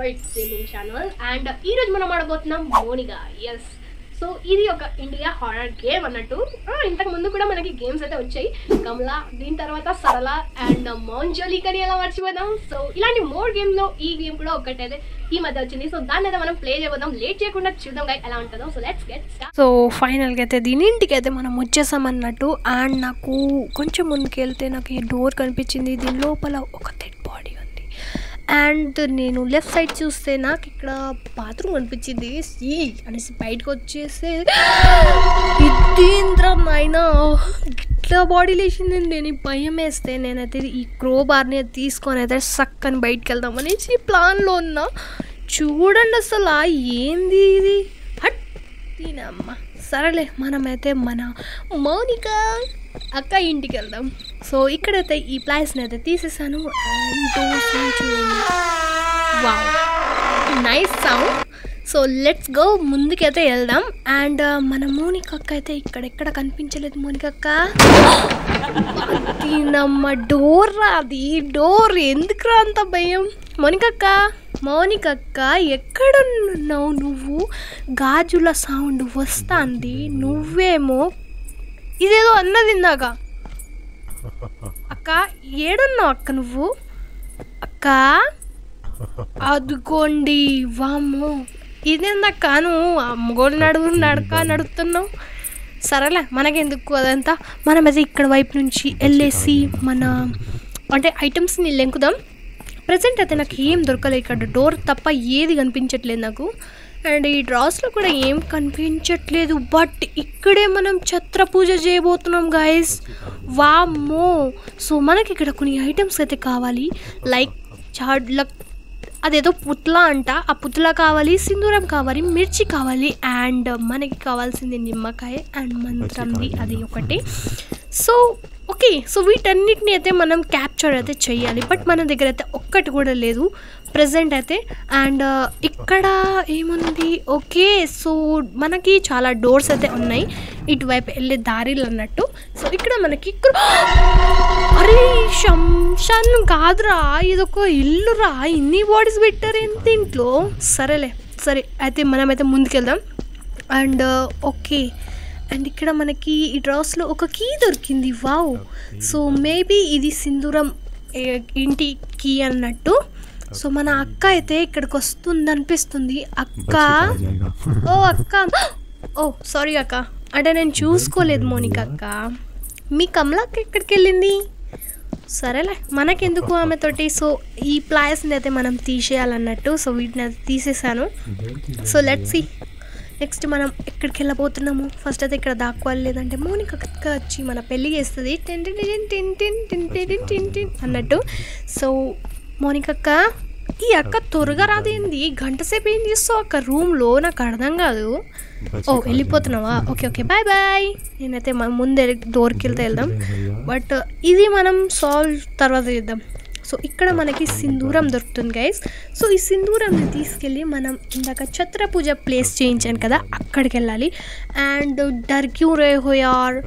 Favourite gaming channel. And ఈరోజు మనం ఆడబోతున్నాం మోనిగా. Yes, so ఇది ఒక ఇండియా హారర్ గేమ్ అన్నట్టు. ఇంతకు ముందు కూడా మనకి గేమ్స్ అయితే వచ్చాయి, కమలా, దీని తర్వాత సరళ అండ్ మౌంజోలికని ఎలా మర్చిపోదాం. సో ఇలాంటి మోర్ గేమ్లో ఈ గేమ్ కూడా ఒకటైతే ఈ మధ్య వచ్చింది. సో దాన్ని అయితే మనం ప్లే చేయబోదాం. లేట్ చేయకుండా చూద్దాం ఎలా ఉంటుందో. So let's get start. So ఫైనల్గా అయితే దీని ఇంటికి అయితే మనం వచ్చేసామన్నట్టు. అండ్ నాకు కొంచెం ముందుకు వెళ్తే నాకు ఈ డోర్ కనిపించింది. దీని లోపల ఒక డెడ్ బాడీ ఉంది. అండ్ నేను లెఫ్ట్ సైడ్ చూస్తే నాకు ఇక్కడ బాత్రూమ్ కనిపించింది. అనేసి బయటకు వచ్చేస్తే ఇదేంద్ర నాయనా ఇట్లా బాడీ లేచింది. నేను భయం వేస్తే నేనైతే ఈ క్రోబార్ని తీసుకొని అయితే సక్కని బయటకు వెళ్దాం అనేసి ప్లాన్లో ఉన్నా. చూడండి అసలు ఏంది ఇది. హట్ దీనమ్మ. సరేలే, మనమైతే మన మౌనిక అక్క ఇంటికి వెళ్దాం. సో ఇక్కడైతే ఈ ప్లేస్ని అయితే తీసేసాను. అండ్ చూడండి, wow, nice sound. So let's go, ముందుకైతే వెళ్దాం. అండ్ మన మౌనిక అక్క అయితే ఇక్కడెక్కడ కనిపించలేదు. మౌనిక అక్క నమ్మ డోర్ రాది, డోర్ ఎందుకురా అంత భయం. మౌనిక అక్క ఎక్కడున్నావు నువ్వు? గాజుల సౌండ్ వస్తుంది, నువ్వేమో ఇదేదో అన్నది ఇందాక. అక్క ఏడున్నావు అక్క నువ్వు? అక్క అదుకోండి. వామ్మో, ఇదేందక్క నువ్వు అమ్మగోడు నడుస్తున్నావు. సరేలే, మనకెందుకు అదంతా. మనమైతే ఇక్కడ వైపు నుంచి వెళ్ళేసి మన అంటే ఐటమ్స్ని లెంకుదాం. ప్రజెంట్ అయితే నాకు ఏం దొరకలేదు ఇక్కడ, డోర్ తప్ప ఏది కనిపించట్లేదు నాకు. అండ్ ఈ డ్రాస్లో కూడా ఏం కనిపించట్లేదు. బట్ ఇక్కడే మనం ఛత్ర పూజ చేయబోతున్నాం గైస్. వామ్మో. సో మనకి ఇక్కడ కొన్ని ఐటమ్స్ అయితే కావాలి. లైక్ అదేదో పుత్లా అంట, ఆ పుత్లా కావాలి, సింధూరం కావాలి, మిర్చి కావాలి, అండ్ మనకి కావాల్సింది నిమ్మకాయ అండ్ మంత్రంది అది ఒకటి. సో ఓకే, సో వీటన్నిటిని అయితే మనం క్యాప్చర్ అయితే చేయాలి. బట్ మన దగ్గర అయితే ఒక్కటి కూడా లేదు ప్రజెంట్ అయితే. అండ్ ఇక్కడ ఏముంది? ఓకే, సో మనకి చాలా డోర్స్ అయితే ఉన్నాయి ఇటువైపు వెళ్ళే దారిలు అన్నట్టు. సో ఇక్కడ మనకి అరే శంషాన్ కాదురా, ఇదొక ఇల్లురా, ఇన్ని బాడీస్ పెట్టారు ఎంత ఇంట్లో. సరే అయితే మనమైతే ముందుకెళ్దాం. అండ్ ఓకే, అండ్ ఇక్కడ మనకి ఈ డ్రాస్లో ఒక కీ దొరికింది. వావ్. సో మేబీ ఇది సింధూరం ఇంటి కీ అన్నట్టు. సో మన అక్క అయితే ఇక్కడికి వస్తుంది అనిపిస్తుంది. అక్క, ఓ అక్క, ఓ సారీ అక్క, అంటే నేను చూసుకోలేదు మౌనిక అక్క. మీ కమలా అక్క ఎక్కడికి వెళ్ళింది? సరేలే, మనకెందుకు ఆమెతోటి. సో ఈ ప్లాయస్ని అయితే మనం తీసేయాలన్నట్టు. సో వీటిని అయితే తీసేసాను. సో లెట్స్ సీ నెక్స్ట్ మనం ఎక్కడికి వెళ్ళబోతున్నాము. ఫస్ట్ అయితే ఇక్కడ దాక్కోవాలి, లేదంటే మౌనిక అక్క వచ్చి మన పెళ్ళి చేస్తుంది అన్నట్టు. సో మౌనిక అక్క, ఈ అక్క త్వరగా రాదేంది? గంట సేపు ఏం చేస్తావు అక్క రూమ్లో? నాకు అర్థం కాదు. ఓ వెళ్ళిపోతున్నావా? Okay bye bye. నేనైతే ముందే డోర్కి వెళ్దాం. బట్ ఇది మనం సాల్వ్ తర్వాత చేద్దాం. సో ఇక్కడ మనకి సింధూరం దొరుకుతుంది గైస్. సో ఈ సింధూరంని తీసుకెళ్ళి మనం ఇందాక ఛత్ర పూజ ప్లేస్ చేయించాను కదా, అక్కడికి వెళ్ళాలి. అండ్ డర్క్యూ రే హో యార్,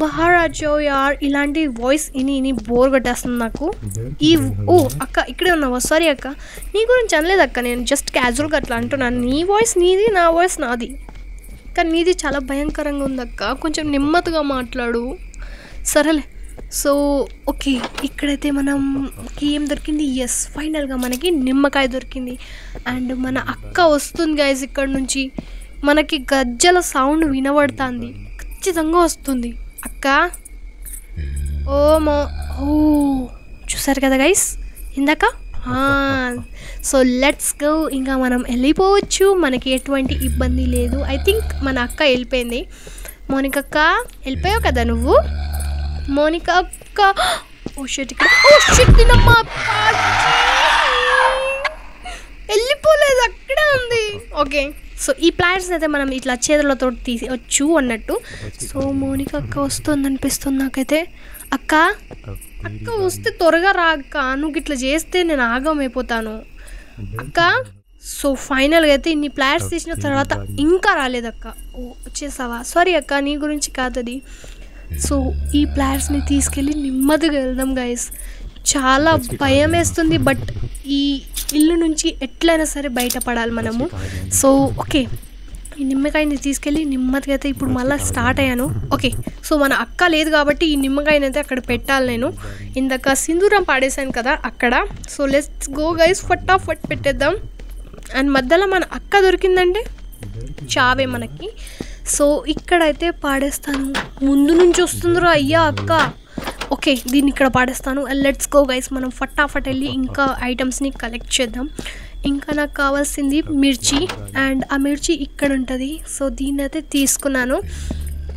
బహార్ ఆజో యార్, ఇలాంటి వాయిస్ ఇని బోర్ కొట్టేస్తుంది నాకు. ఓ అక్క ఇక్కడే ఉన్నావా? సారీ అక్క, నీ గురించి అనలేదు అక్క, నేను జస్ట్ క్యాజువల్గా అట్లా అంటున్నాను. నీ వాయిస్ నీది, నా వాయిస్ నాది. కానీ నీది చాలా భయంకరంగా ఉంది అక్క, కొంచెం నెమ్మదిగా మాట్లాడు. సరేలే. సో ఓకే, ఇక్కడైతే మనకి ఏం దొరికింది? ఎస్, ఫైనల్గా మనకి నిమ్మకాయ దొరికింది. అండ్ మన అక్క వస్తుంది గైస్. ఇక్కడ నుంచి మనకి గజ్జల సౌండ్ వినబడుతుంది, ఖచ్చితంగా వస్తుంది. అక్క ఓ చూసారు కదా గైస్ ఇందాక. సో లెట్స్ గో, ఇంకా మనం వెళ్ళిపోవచ్చు, మనకి ఎటువంటి ఇబ్బంది లేదు. ఐ థింక్ మన అక్క వెళ్ళిపోయింది. మౌనిక అక్క వెళ్ళిపోయావు కదా నువ్వు? మౌనిక అక్క వెళ్ళిపోలేదు, అక్కడే ఉంది. ఓకే, సో ఈ ప్లాంట్స్ అయితే మనం ఇట్లా చేతులతో తీసేయచ్చు అన్నట్టు. సో మౌనిక అక్క వస్తుంది అనిపిస్తుంది నాకైతే. అక్క వస్తే త్వరగా రా అక్క, నువ్వు ఇట్లా చేస్తే నేను ఆగమైపోతాను అక్క. సో ఫైనల్గా అయితే ఇన్ని ప్లాంట్స్ తీసిన తర్వాత ఇంకా రాలేదక్క. ఓ వచ్చేసావా? సారీ అక్క, నీ గురించి కాదు అది. సో ఈ ప్లాంట్స్ని తీసుకెళ్ళి నెమ్మదిగా వెళ్దాం గైస్. చాలా భయం వేస్తుంది, బట్ ఈ ఇల్లు నుంచి ఎట్లయినా సరే బయటపడాలి మనము. సో ఓకే, ఈ నిమ్మకాయని తీసుకెళ్ళి నెమ్మదిగా అయితే ఇప్పుడు మళ్ళీ స్టార్ట్ అయ్యాను. ఓకే, సో మన అక్క లేదు కాబట్టి ఈ నిమ్మకాయని అయితే అక్కడ పెట్టాలి నేను. ఇందాక సింధూరం పాడేశాను కదా అక్కడ. సో లెట్స్ గో గైస్, ఫటాఫట్ పెట్టేద్దాం. అండ్ మధ్యలో మన అక్క దొరికిందంటే చావే మనకి. సో ఇక్కడైతే పాడేస్తాను. ముందు నుంచి వస్తుందిరా అయ్యా అక్క. ఓకే, దీన్ని ఇక్కడ పాడేస్తాను. లెట్స్ గో గైస్, మనం ఫటాఫట్ వెళ్ళి ఇంకా ఐటమ్స్ని కలెక్ట్ చేద్దాం. ఇంకా నాకు కావాల్సింది మిర్చి, అండ్ ఆ మిర్చి ఇక్కడ ఉంటుంది. సో దీన్ని అయితే తీసుకున్నాను.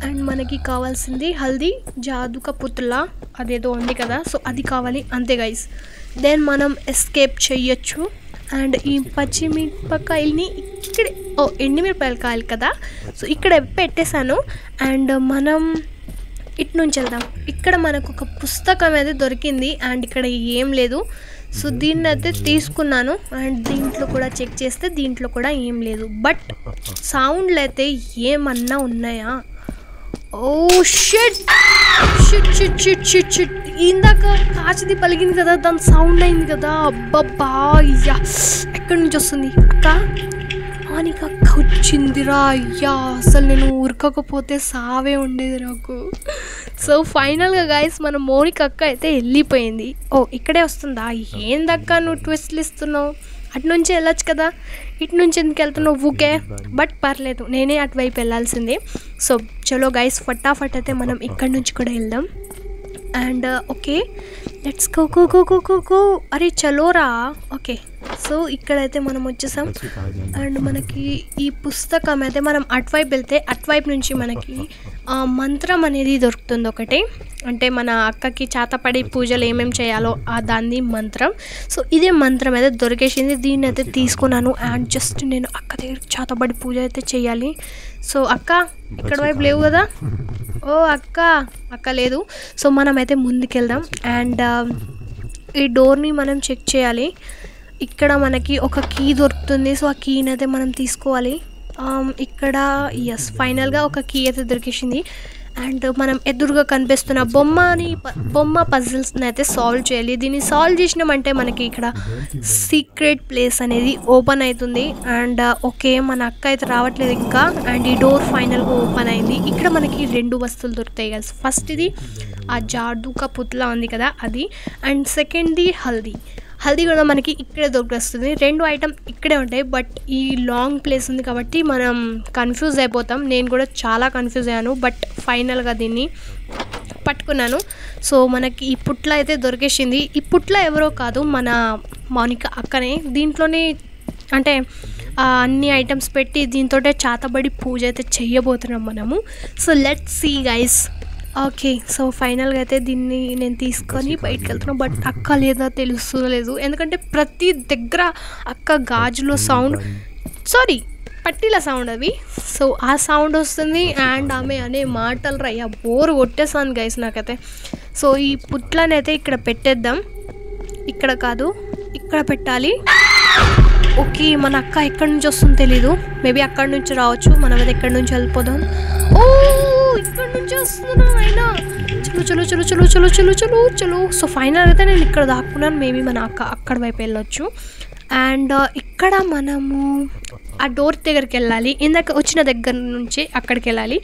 అండ్ మనకి కావాల్సింది హల్దీ, జాదుక పుత్లా అదేదో ఉంది కదా, సో అది కావాలి. అంతే గైస్, దెన్ మనం ఎస్కేప్ చెయ్యొచ్చు. అండ్ ఈ పచ్చిమిరపకాయలని ఇక్కడ ఎండిమిరపకాయలు కాయలు కదా, సో ఇక్కడ పెట్టేశాను. అండ్ మనం ఇటు నుంచి వెళ్దాం. ఇక్కడ మనకు ఒక పుస్తకం అయితే దొరికింది అండ్ ఇక్కడ ఏం లేదు. సో దీన్ని అయితే తీసుకున్నాను. అండ్ దీంట్లో కూడా చెక్ చేస్తే దీంట్లో కూడా ఏం లేదు. బట్ సౌండ్లు అయితే ఏమన్నా ఉన్నాయా? Oh shit shit shit shit shit shit, ఇందాక కాచిది పలిగింది కదా, దాని సౌండ్ అయింది కదా. అబ్బబ్బా, అయ్యా ఎక్కడి నుంచి వస్తుంది? అక్క నీకు అక్క వచ్చిందిరా అయ్యా, అసలు నేను ఉరకకపోతే సావే ఉండేది నాకు. సో ఫైనల్గా గాయస్ మన మౌనిక అక్క అయితే వెళ్ళిపోయింది. ఓ ఇక్కడే వస్తుందా? ఏందక్క నువ్వు ట్విస్ట్లు ఇస్తున్నావు? అటు నుంచి వెళ్ళొచ్చు కదా, ఇటు నుంచి ఎందుకు వెళ్తున్నావు ఊకే? బట్ పర్లేదు, నేనే అటువైపు వెళ్ళాల్సిందే. సో చలో గైస్, ఫటాఫట్ అయితే మనం ఇక్కడ నుంచి కూడా వెళ్దాం. And okay, let's go go go go go go. అరే చలోరా. ఓకే, సో ఇక్కడైతే మనం వచ్చేసాం. అండ్ మనకి ఈ పుస్తకం అయితే మనం అటువైపు వెళ్తే అటువైపు నుంచి మనకి మంత్రం అనేది దొరుకుతుంది ఒకటి. అంటే మన అక్కకి చేతపడి పూజలు ఏమేమి చేయాలో దాన్ని మంత్రం. సో ఇదే మంత్రం అయితే దొరికేసింది. దీన్ని అయితే తీసుకున్నాను. అండ్ జస్ట్ నేను అక్క దగ్గర చేతపడి పూజ అయితే చేయాలి. సో అక్క ఇక్కడ వైపు లేవు కదా? ఓ అక్క లేదు. సో మనం అయితే ముందుకెళ్దాం. అండ్ ఈ డోర్ని మనం చెక్ చేయాలి. ఇక్కడ మనకి ఒక కీ దొరుకుతుంది. సో ఆ కీని అయితే మనం తీసుకోవాలి. ఇక్కడ ఎస్, ఫైనల్గా ఒక కీ అయితే దొరికేసింది. అండ్ మనం ఎదురుగా కనిపిస్తున్న బొమ్మ పజిల్స్ని అయితే సాల్వ్ చేయాలి. దీన్ని సాల్వ్ చేసినామంటే మనకి ఇక్కడ సీక్రెట్ ప్లేస్ అనేది ఓపెన్ అవుతుంది. అండ్ ఓకే, మన అక్క అయితే రావట్లేదు ఇంకా. అండ్ ఈ డోర్ ఫైనల్గా ఓపెన్ అయింది. ఇక్కడ మనకి 2 వస్తువులు దొరుకుతాయి కదా. ఫస్ట్ ఇది ఆ జాదుక పుత్లా ఉంది కదా అది, అండ్ సెకండ్ది హల్దీ కూడా మనకి ఇక్కడే దొరికొస్తుంది. 2 ఐటమ్ ఇక్కడే ఉంటాయి. బట్ ఈ లాంగ్ ప్లేస్ ఉంది కాబట్టి మనం కన్ఫ్యూజ్ అయిపోతాం. నేను కూడా చాలా కన్ఫ్యూజ్ అయ్యాను. బట్ ఫైనల్గా దీన్ని పట్టుకున్నాను. సో మనకి ఈ పుట్ల అయితే దొరికేసింది. ఈ పుట్ల ఎవరో కాదు, మన మౌనిక అక్కనే. దీంట్లోనే అంటే అన్ని ఐటమ్స్ పెట్టి దీంతో చాతబడి పూజ అయితే చెయ్యబోతున్నాం మనము. So let's see guys. Okay, so ఫైనల్గా అయితే దీన్ని నేను తీసుకొని బయటకు వెళ్తున్నాను. బట్ అక్క లేదా తెలుస్తలేదు, ఎందుకంటే ప్రతి దగ్గర అక్క గాజులో సౌండ్, పట్టీల సౌండ్ అవి. సో ఆ సౌండ్ వస్తుంది. అండ్ ఆమె అనే మాటలు రయ్యా బోర్ కొట్టేసాను గైస్ నాకైతే. సో ఈ పుట్లని అయితే ఇక్కడ పెట్టేద్దాం. ఇక్కడ కాదు, ఇక్కడ పెట్టాలి. ఓకే, మన అక్క ఎక్కడి నుంచి వస్తుందో తెలీదు. మేబీ అక్కడి నుంచి రావచ్చు. మనం అయితే ఎక్కడి నుంచి వెళ్ళిపోదాం. ఓ ఇక్కడ నుంచి వస్తున్నాం అయినా. చలో. సో ఫైనల్ అయితే నేను ఇక్కడ దాక్కున్నాను. మేబీ మన అక్క అక్కడ వైపు వెళ్ళొచ్చు. అండ్ ఇక్కడ మనము ఆ డోర్ దగ్గరికి వెళ్ళాలి. ఇందాక వచ్చిన దగ్గర నుంచి అక్కడికి వెళ్ళాలి.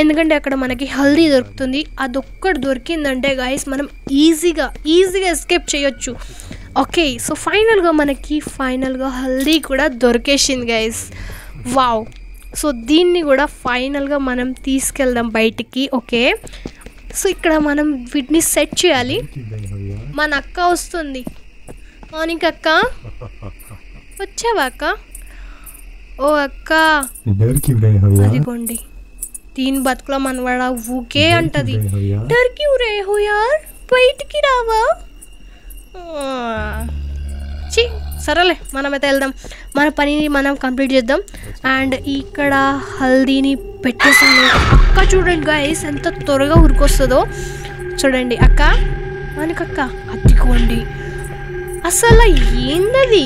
ఎందుకంటే అక్కడ మనకి హల్దీ దొరుకుతుంది. అదొక్కటి దొరికిందంటే గాయస్ మనం ఈజీగా ఎస్కేప్ చేయొచ్చు. ఓకే, సో ఫైనల్గా హల్దీ కూడా దొరికేసింది గైస్. వావ్. సో దీన్ని కూడా ఫైనల్గా మనం తీసుకెళ్దాం బయటికి. ఓకే, సో ఇక్కడ మనం వీటిని సెట్ చేయాలి. మన అక్క వస్తుంది. మౌనిక అక్క వచ్చావా అక్క? ఓ అక్క, అదిగోండి దీని బతుకులో మనవాడ ఊకే అంటది, డర్కి రే హో యార్, బయటికి రావా? సరేలే, మనమైతే వెళ్దాం. మన పనిని మనం కంప్లీట్ చేద్దాం. అండ్ ఇక్కడ హల్దీని పెట్టేసాను. అక్క చూడండి గైస్ ఎంత త్వరగా ఉరికొస్తుందో చూడండి. అక్క, మనకక్క అద్దుకోండి. అసలు ఏందది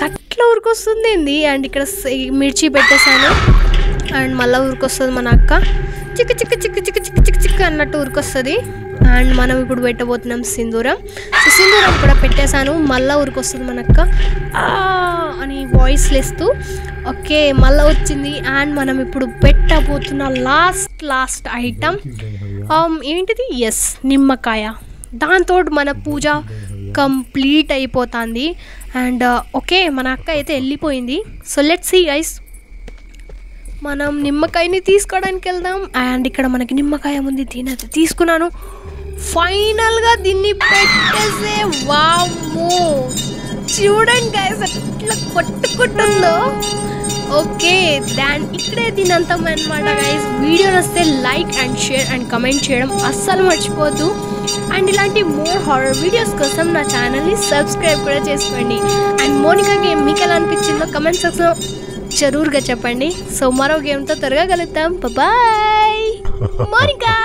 గట్లా ఉరికొస్తుంది ఏంది? అండ్ ఇక్కడ మిర్చి పెట్టేశాను. అండ్ మళ్ళీ ఉరికొస్తుంది మన అక్క. చిక్క చిక్క చిక్క చిక్క చిక్క చిక్క చిక్క అన్నట్టు ఉరికొస్తుంది. అండ్ మనం ఇప్పుడు పెట్టబోతున్నాం సింధూరం. సో సింధూరం కూడా పెట్టేశాను. మళ్ళీ ఊరికొస్తుంది మనక్క అని వాయిస్లు ఇస్తూ. ఓకే మళ్ళీ వచ్చింది. అండ్ మనం ఇప్పుడు పెట్టబోతున్న లాస్ట్ ఐటమ్ ఏంటిది? ఎస్, నిమ్మకాయ. దాంతో మన పూజ కంప్లీట్ అయిపోతుంది. అండ్ ఓకే మన అక్క అయితే వెళ్ళిపోయింది. సో లెట్స్ సీ గైస్, మనం నిమ్మకాయని తీసుకోవడానికి వెళ్దాం. అండ్ ఇక్కడ మనకి నిమ్మకాయ ఉంది, దీనైతే తీసుకున్నాను. ఫైనల్గా దీన్ని పెట్టేసే వామ్మో చూడండి గైస్ ఎట్లా కొట్టుకుంటుందో. ఓకే ఇక్కడే దీని అంతం అనమాట గైస్. వీడియో నచ్చితే like and share and comment చేయడం అస్సలు మర్చిపోవద్దు. అండ్ ఇలాంటి మోర్ హారర్ వీడియోస్ కోసం నా ఛానల్ని సబ్స్క్రైబ్ కూడా చేసుకోండి. అండ్ మోనికా గేమ్ మీకు ఎలా అనిపించిందో కమెంట్ సెక్షన్లో జరూర్గా చెప్పండి. సో మరో గేమ్తో త్వరగా కలుద్దాం. బాయ్ మోనికా.